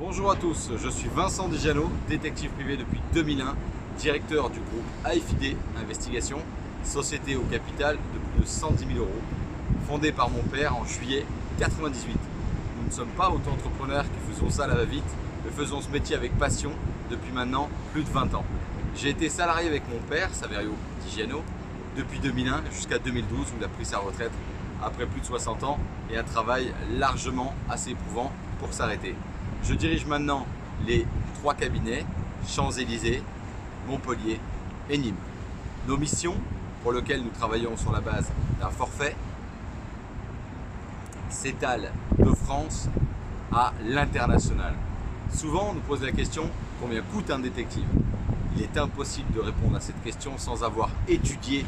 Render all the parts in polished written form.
Bonjour à tous, je suis Vincent Dijano, détective privé depuis 2001, directeur du groupe AFID Investigation, société au capital de plus de 110 000 euros, fondée par mon père en juillet 98. Nous ne sommes pas auto-entrepreneurs qui faisons ça à la va-vite, mais faisons ce métier avec passion depuis maintenant plus de 20 ans. J'ai été salarié avec mon père, Saverio Dijano, depuis 2001 jusqu'à 2012 où il a pris sa retraite après plus de 60 ans et un travail largement assez éprouvant pour s'arrêter. Je dirige maintenant les 3 cabinets, Champs-Élysées, Montpellier et Nîmes. Nos missions, pour lesquelles nous travaillons sur la base d'un forfait, s'étalent de France à l'international. Souvent, on nous pose la question « Combien coûte un détective ?» Il est impossible de répondre à cette question sans avoir étudié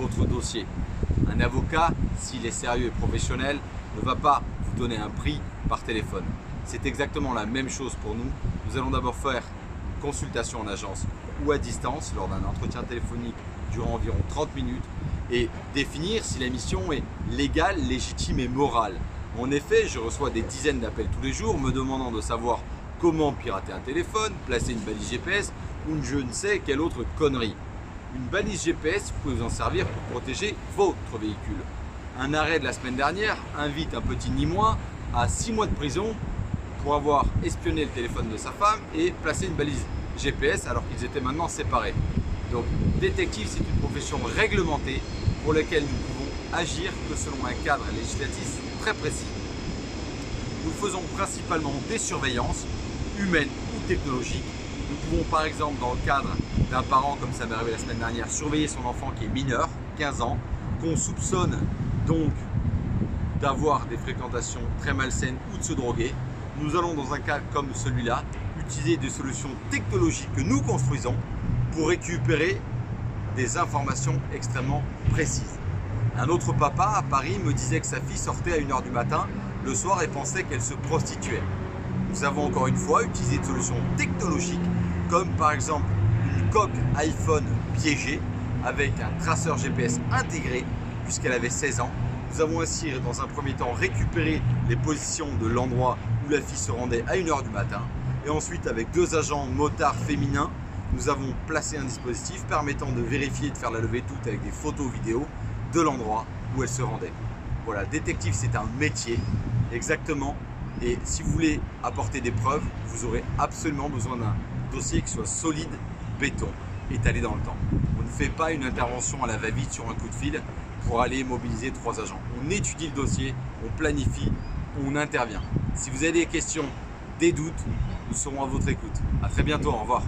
votre dossier. Un avocat, s'il est sérieux et professionnel, ne va pas vous donner un prix par téléphone. C'est exactement la même chose pour nous. Nous allons d'abord faire une consultation en agence ou à distance lors d'un entretien téléphonique durant environ 30 minutes et définir si la mission est légale, légitime et morale. En effet, je reçois des dizaines d'appels tous les jours me demandant de savoir comment pirater un téléphone, placer une balise GPS ou je ne sais quelle autre connerie. Une balise GPS, vous pouvez vous en servir pour protéger votre véhicule. Un arrêt de la semaine dernière invite un petit Nîmois à 6 mois de prison pour avoir espionné le téléphone de sa femme et placé une balise GPS alors qu'ils étaient maintenant séparés. Donc, détective, c'est une profession réglementée pour laquelle nous pouvons agir que selon un cadre législatif très précis. Nous faisons principalement des surveillances humaines ou technologiques. Nous pouvons par exemple, dans le cadre d'un parent, comme ça m'est arrivé la semaine dernière, surveiller son enfant qui est mineur, 15 ans, qu'on soupçonne donc d'avoir des fréquentations très malsaines ou de se droguer. Nous allons dans un cas comme celui-là utiliser des solutions technologiques que nous construisons pour récupérer des informations extrêmement précises. Un autre papa à Paris me disait que sa fille sortait à 1 h du matin le soir et pensait qu'elle se prostituait. Nous avons encore une fois utilisé des solutions technologiques comme par exemple une coque iPhone piégée avec un traceur GPS intégré puisqu'elle avait 16 ans. Nous avons ainsi dans un premier temps récupéré les positions de l'endroit où la fille se rendait à 1 h du matin et ensuite avec 2 agents motards féminins nous avons placé un dispositif permettant de vérifier et de faire la levée toute avec des photos vidéo de l'endroit où elle se rendait. Voilà, détective c'est un métier exactement et si vous voulez apporter des preuves vous aurez absolument besoin d'un dossier qui soit solide, béton, étalé dans le temps. On ne fait pas une intervention à la va-vite sur un coup de fil pour aller mobiliser 3 agents. On étudie le dossier, on planifie, on intervient. Si vous avez des questions, des doutes, nous serons à votre écoute. À très bientôt, au revoir.